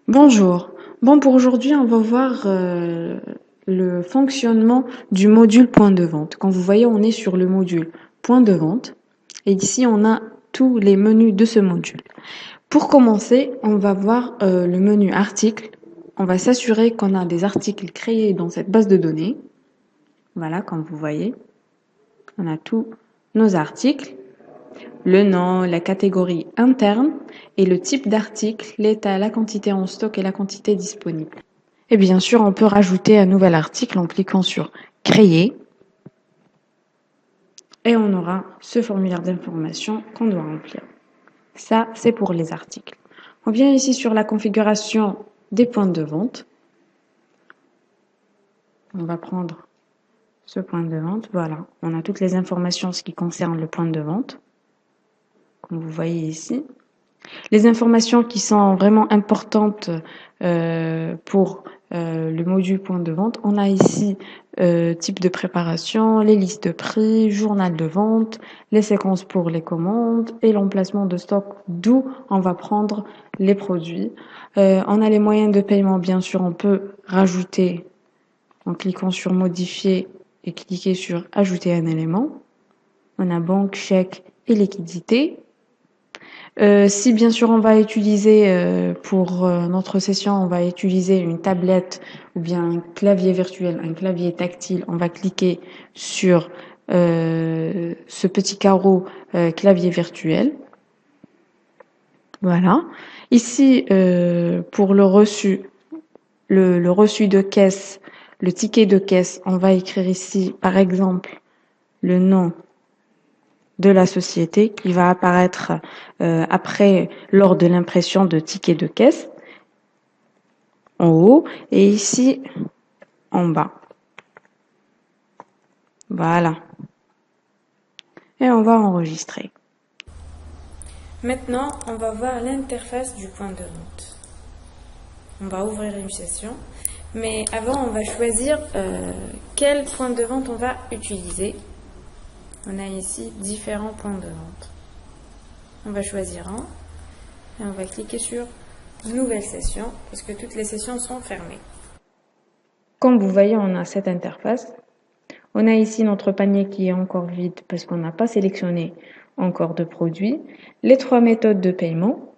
Bonjour. Bon, pour aujourd'hui, on va voir le fonctionnement du module point de vente. Comme vous voyez, on est sur le module point de vente et ici, on a tous les menus de ce module. Pour commencer, on va voir le menu articles. On va s'assurer qu'on a des articles créés dans cette base de données. Voilà, comme vous voyez, on a tous nos articles, le nom, la catégorie interne et le type d'article, l'état, la quantité en stock et la quantité disponible. Et bien sûr, on peut rajouter un nouvel article en cliquant sur Créer et on aura ce formulaire d'information qu'on doit remplir. Ça, c'est pour les articles. On vient ici sur la configuration des points de vente. On va prendre ce point de vente. Voilà, on a toutes les informations en ce qui concerne le point de vente, comme vous voyez ici. Les informations qui sont vraiment importantes pour le module point de vente, on a ici type de préparation, les listes de prix, journal de vente, les séquences pour les commandes et l'emplacement de stock d'où on va prendre les produits. On a les moyens de paiement, bien sûr, on peut rajouter en cliquant sur modifier et cliquer sur ajouter un élément. On a banque, chèque et liquidité. Si bien sûr on va utiliser pour notre session, on va utiliser une tablette ou bien un clavier virtuel, un clavier tactile, on va cliquer sur ce petit carreau clavier virtuel. Voilà. Ici, pour le reçu, le reçu de caisse, le ticket de caisse, on va écrire ici, par exemple, le nom de la société qui va apparaître après lors de l'impression de ticket de caisse en haut et ici en bas. Voilà. Et on va enregistrer. Maintenant, on va voir l'interface du point de vente. On va ouvrir une session, mais avant, on va choisir quel point de vente on va utiliser. On a ici différents points de vente. On va choisir un et on va cliquer sur Nouvelle session parce que toutes les sessions sont fermées. Comme vous voyez, on a cette interface. On a ici notre panier qui est encore vide parce qu'on n'a pas sélectionné encore de produits. Les trois méthodes de paiement.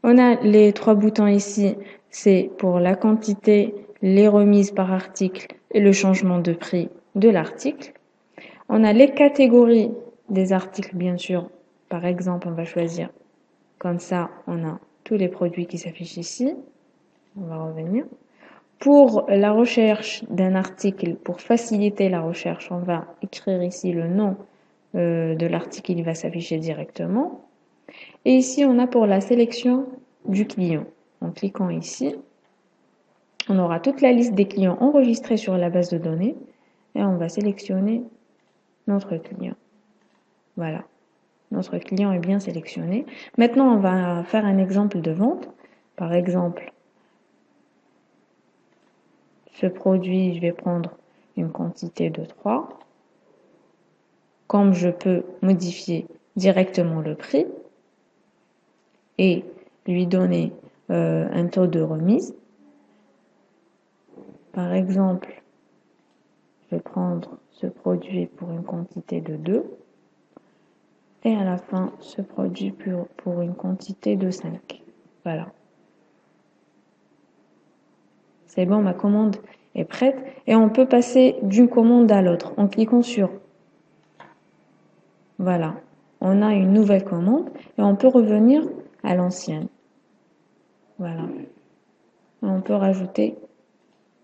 On a les trois boutons ici, c'est pour la quantité, les remises par article et le changement de prix de l'article. On a les catégories des articles, bien sûr. Par exemple, on va choisir comme ça, on a tous les produits qui s'affichent ici. On va revenir. Pour la recherche d'un article, pour faciliter la recherche, on va écrire ici le nom de l'article, il va s'afficher directement. Et ici, on a pour la sélection du client. En cliquant ici, on aura toute la liste des clients enregistrés sur la base de données et on va sélectionner notre client. Voilà, notre client est bien sélectionné. Maintenant, on va faire un exemple de vente. Par exemple, ce produit, je vais prendre une quantité de 3. Comme je peux modifier directement le prix et lui donner un taux de remise. Par exemple, je vais prendre ce produit pour une quantité de 2 et à la fin, ce produit pour une quantité de 5. Voilà. C'est bon, ma commande est prête et on peut passer d'une commande à l'autre en cliquant sur. Voilà, on a une nouvelle commande et on peut revenir à l'ancienne. Voilà. On peut rajouter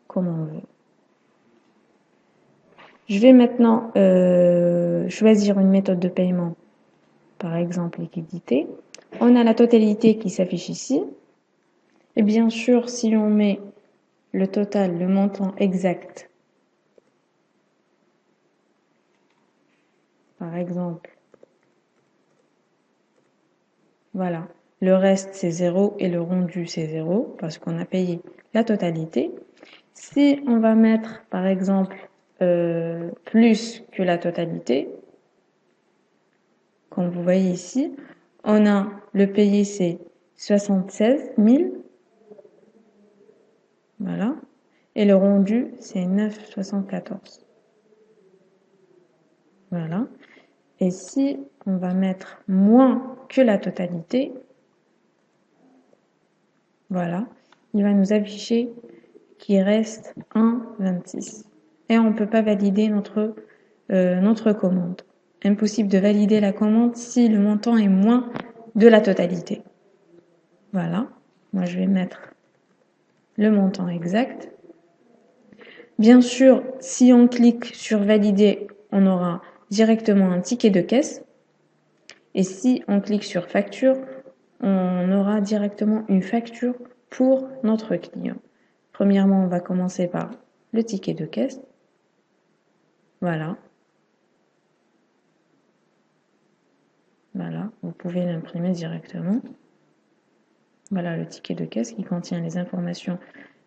comme on veut. Je vais maintenant choisir une méthode de paiement, par exemple liquidité. On a la totalité qui s'affiche ici. Et bien sûr, si on met le total, le montant exact, par exemple, voilà, le reste c'est 0 et le rendu c'est 0 parce qu'on a payé la totalité. Si on va mettre, par exemple, plus que la totalité, comme vous voyez ici, on a le payé c'est 76 000 Voilà. Et le rendu, c'est 9,74. Voilà. Et si on va mettre moins que la totalité, voilà, il va nous afficher qu'il reste 1,26. Et on ne peut pas valider notre commande. Impossible de valider la commande si le montant est moins de la totalité. Voilà. Moi, je vais mettre le montant exact. Bien sûr, si on clique sur valider, on aura directement un ticket de caisse. Et si on clique sur facture, on aura directement une facture pour notre client. Premièrement, on va commencer par le ticket de caisse. Voilà. Voilà, vous pouvez l'imprimer directement. Voilà le ticket de caisse qui contient les informations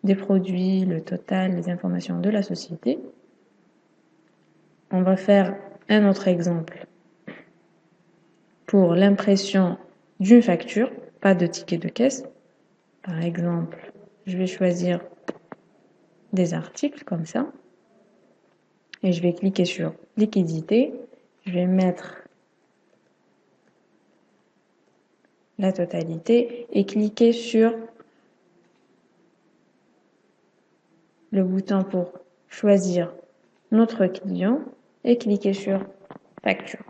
des produits, le total, les informations de la société. On va faire un autre exemple pour l'impression d'une facture, pas de ticket de caisse. Par exemple, je vais choisir des articles comme ça et je vais cliquer sur liquidité. Je vais mettre la totalité et cliquer sur le bouton pour choisir notre client et cliquer sur facture.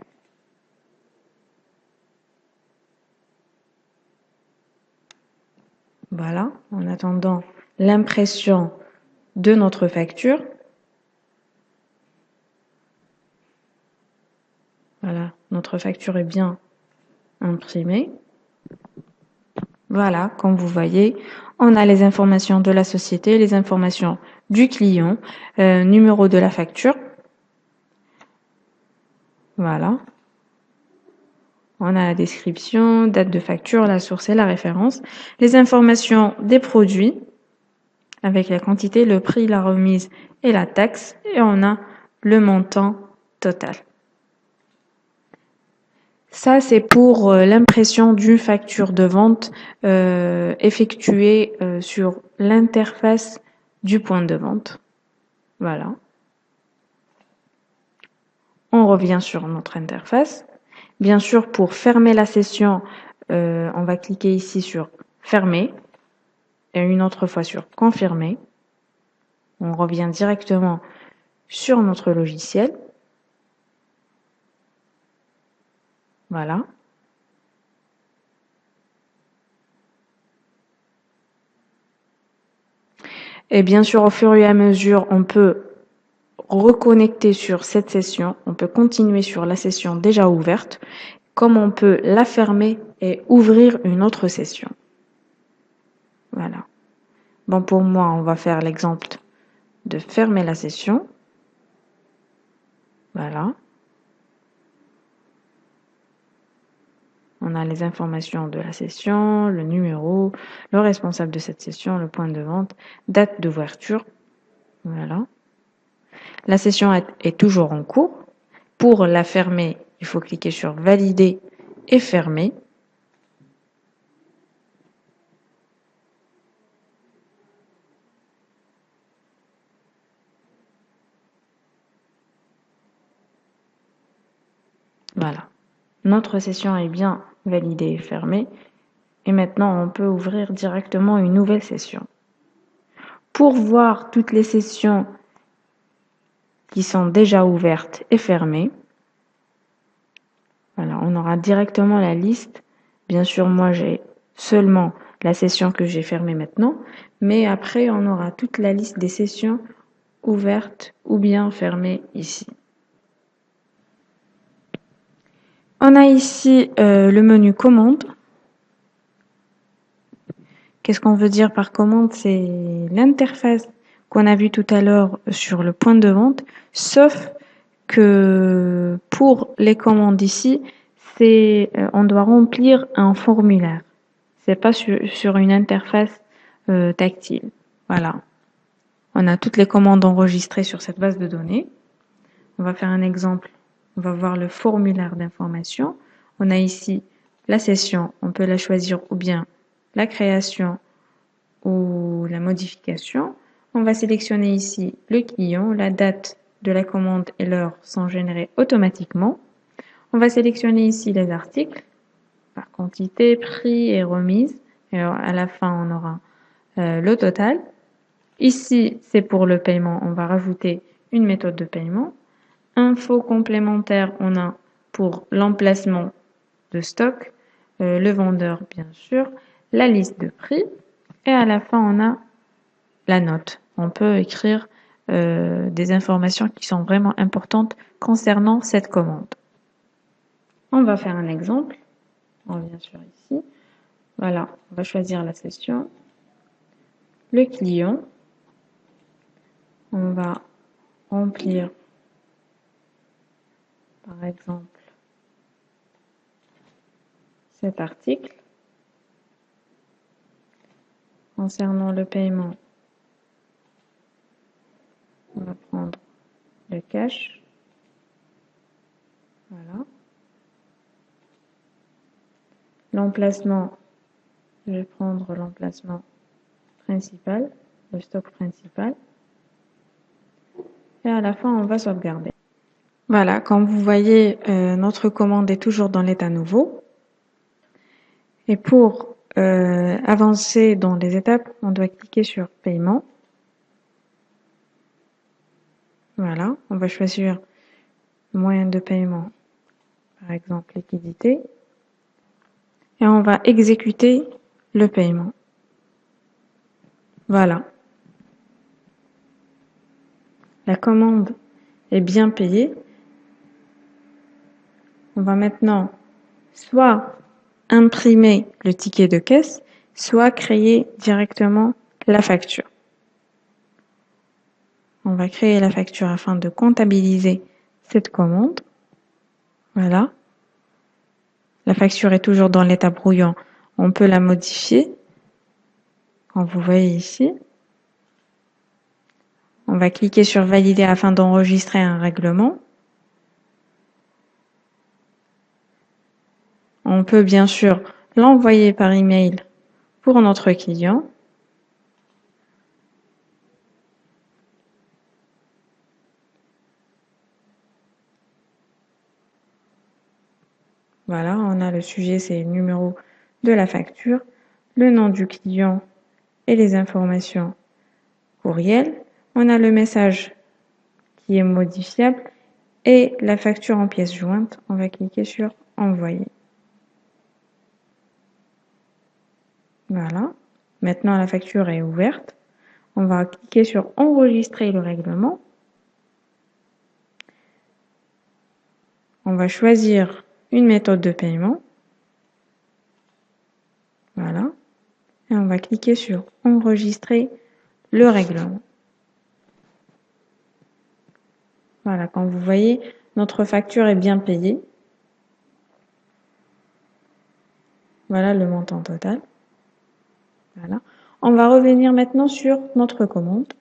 Voilà, en attendant l'impression de notre facture. Voilà, notre facture est bien imprimée. Voilà, comme vous voyez, on a les informations de la société, les informations du client, numéro de la facture. Voilà. On a la description, date de facture, la source et la référence, les informations des produits avec la quantité, le prix, la remise et la taxe, et on a le montant total. Ça, c'est pour l'impression d'une facture de vente effectuée sur l'interface du point de vente. Voilà. On revient sur notre interface. Bien sûr, pour fermer la session, on va cliquer ici sur Fermer et une autre fois sur Confirmer. On revient directement sur notre logiciel. Voilà. Et bien sûr, au fur et à mesure, on peut reconnecter sur cette session. On peut continuer sur la session déjà ouverte, comme on peut la fermer et ouvrir une autre session. Voilà. Bon, pour moi, on va faire l'exemple de fermer la session. Voilà. On a les informations de la session, le numéro, le responsable de cette session, le point de vente, date d'ouverture. Voilà. La session est toujours en cours. Pour la fermer, il faut cliquer sur Valider et fermer. Voilà. Notre session est bien validée et fermée. Et maintenant, on peut ouvrir directement une nouvelle session. Pour voir toutes les sessions qui sont déjà ouvertes et fermées, voilà, on aura directement la liste. Bien sûr, moi, j'ai seulement la session que j'ai fermée maintenant, mais après, on aura toute la liste des sessions ouvertes ou bien fermées ici. On a ici le menu commande. Qu'est-ce qu'on veut dire par commande? C'est l'interface qu'on a vue tout à l'heure sur le point de vente, sauf que pour les commandes ici, on doit remplir un formulaire. C'est pas sur une interface tactile. Voilà. On a toutes les commandes enregistrées sur cette base de données. On va faire un exemple. On va voir le formulaire d'information. On a ici la session. On peut la choisir ou bien la création ou ou la modification. On va sélectionner ici le client, la date de la commande et l'heure sont générées automatiquement. On va sélectionner ici les articles par quantité, prix et remise. Et alors, à la fin, on aura le total. Ici, c'est pour le paiement. On va rajouter une méthode de paiement. Info complémentaire, on a pour l'emplacement de stock, le vendeur, bien sûr, la liste de prix. Et à la fin, on a la note. On peut écrire des informations qui sont vraiment importantes concernant cette commande. On va faire un exemple. On revient sur ici. Voilà, on va choisir la session. Le client. On va remplir, par exemple, cet article. Concernant le paiement, on va prendre le cash. Voilà. L'emplacement, je vais prendre l'emplacement principal, le stock principal. Et à la fin, on va sauvegarder. Voilà, comme vous voyez, notre commande est toujours dans l'état nouveau. Et pour avancer dans les étapes, on doit cliquer sur Paiement. Voilà, on va choisir le moyen de paiement, par exemple liquidité. Et on va exécuter le paiement. Voilà. La commande est bien payée. On va maintenant soit imprimer le ticket de caisse, soit créer directement la facture. On va créer la facture afin de comptabiliser cette commande. Voilà. La facture est toujours dans l'état brouillon. On peut la modifier, comme vous voyez ici. On va cliquer sur Valider afin d'enregistrer un règlement. On peut bien sûr l'envoyer par email pour notre client. Voilà, on a le sujet, c'est le numéro de la facture, le nom du client et les informations courriel. On a le message qui est modifiable et la facture en pièces jointes. On va cliquer sur Envoyer. Voilà. Maintenant, la facture est ouverte. On va cliquer sur Enregistrer le règlement. On va choisir une méthode de paiement. Voilà. Et on va cliquer sur Enregistrer le règlement. Voilà, comme vous voyez, notre facture est bien payée. Voilà le montant total. Voilà. On va revenir maintenant sur notre commande.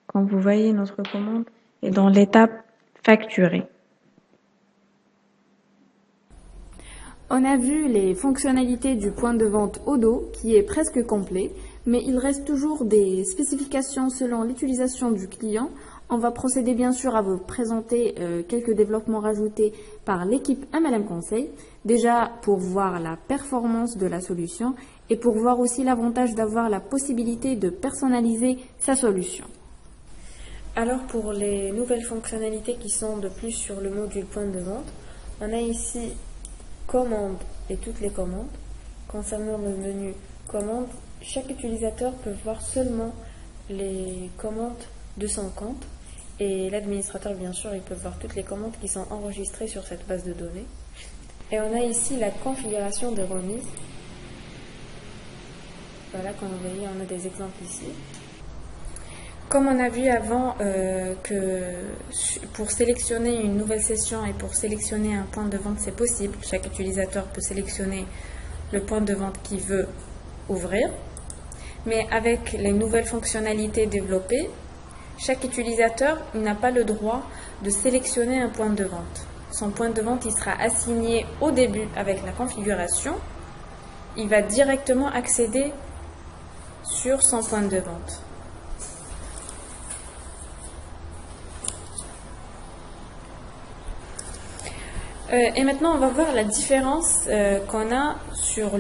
Comme vous voyez, notre commande est dans l'étape facturée. On a vu les fonctionnalités du point de vente Odoo qui est presque complet, mais il reste toujours des spécifications selon l'utilisation du client. On va procéder bien sûr à vous présenter quelques développements rajoutés par l'équipe MLM Conseil, déjà pour voir la performance de la solution et pour voir aussi l'avantage d'avoir la possibilité de personnaliser sa solution. Alors pour les nouvelles fonctionnalités qui sont de plus sur le module point de vente, on a ici Commande et toutes les commandes. Concernant le menu Commandes, chaque utilisateur peut voir seulement les commandes de son compte et l'administrateur, bien sûr, il peut voir toutes les commandes qui sont enregistrées sur cette base de données. Et on a ici la configuration de remise. Voilà, comme vous voyez, on a des exemples ici. Comme on a vu avant que pour sélectionner une nouvelle session et pour sélectionner un point de vente, c'est possible. Chaque utilisateur peut sélectionner le point de vente qu'il veut ouvrir. Mais avec les nouvelles fonctionnalités développées, chaque utilisateur n'a pas le droit de sélectionner un point de vente. Son point de vente il sera assigné au début avec la configuration. Il va directement accéder sur son point de vente. Et maintenant, on va voir la différence qu'on a sur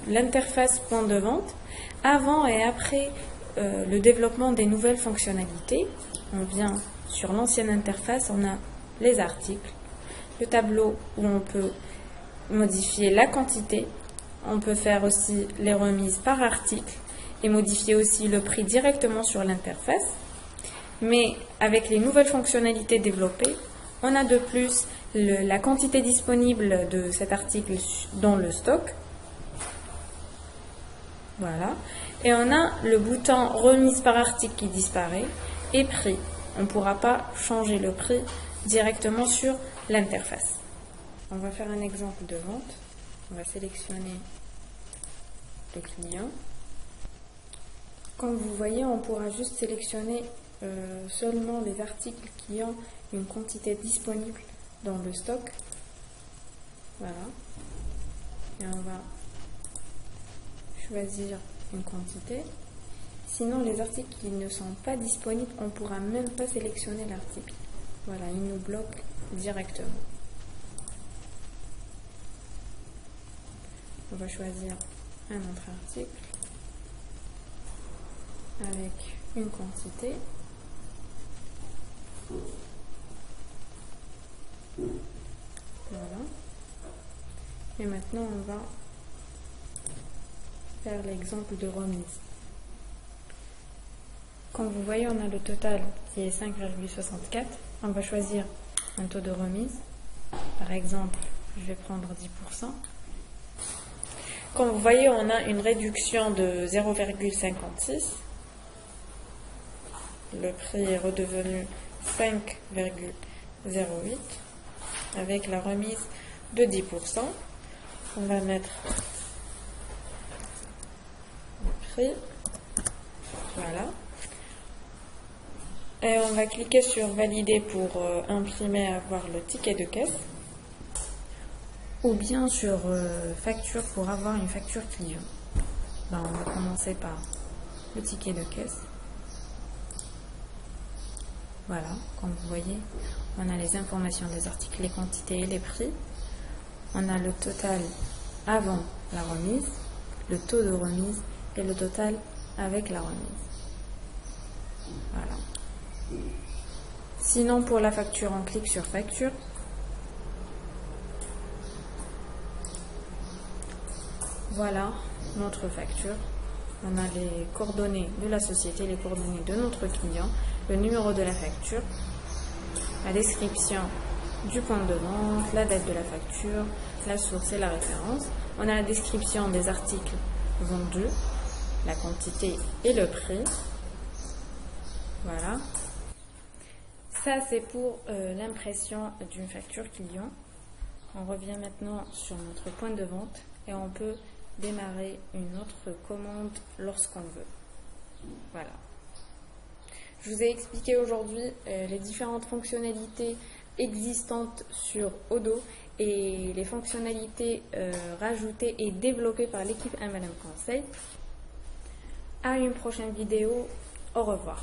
l'interface point de vente avant et après le développement des nouvelles fonctionnalités. On vient sur l'ancienne interface, on a les articles, le tableau où on peut modifier la quantité, on peut faire aussi les remises par article et modifier aussi le prix directement sur l'interface. Mais avec les nouvelles fonctionnalités développées, on a de plus la quantité disponible de cet article dans le stock. Voilà. Et on a le bouton remise par article qui disparaît et prix. On ne pourra pas changer le prix directement sur l'interface. On va faire un exemple de vente. On va sélectionner le client. Comme vous voyez, on pourra juste sélectionner seulement les articles qui ont une quantité disponible dans le stock. Voilà. Et on va choisir une quantité. Sinon, les articles qui ne sont pas disponibles, on ne pourra même pas sélectionner l'article. Voilà, il nous bloque directement. On va choisir un autre article avec une quantité. Voilà. Et maintenant, on va faire l'exemple de remise. Comme vous voyez, on a le total qui est 5,64. On va choisir un taux de remise. Par exemple, je vais prendre 10%. Comme vous voyez, on a une réduction de 0,56. Le prix est redevenu 5,08 avec la remise de 10%. On va mettre le prix. Voilà. Et on va cliquer sur valider pour imprimer et avoir le ticket de caisse. Ou bien sur facture pour avoir une facture client. Ben, on va commencer par le ticket de caisse. Voilà, comme vous voyez, on a les informations des articles, les quantités et les prix. On a le total avant la remise, le taux de remise et le total avec la remise. Voilà. Sinon, pour la facture, on clique sur facture. Voilà notre facture. On a les coordonnées de la société, les coordonnées de notre client, le numéro de la facture, la description du point de vente, la date de la facture, la source et la référence. On a la description des articles vendus, la quantité et le prix. Voilà. Ça, c'est pour l'impression d'une facture client. On revient maintenant sur notre point de vente et on peut démarrer une autre commande lorsqu'on veut. Voilà. Je vous ai expliqué aujourd'hui les différentes fonctionnalités existantes sur Odoo et les fonctionnalités rajoutées et développées par l'équipe MLM Conseil. À une prochaine vidéo. Au revoir.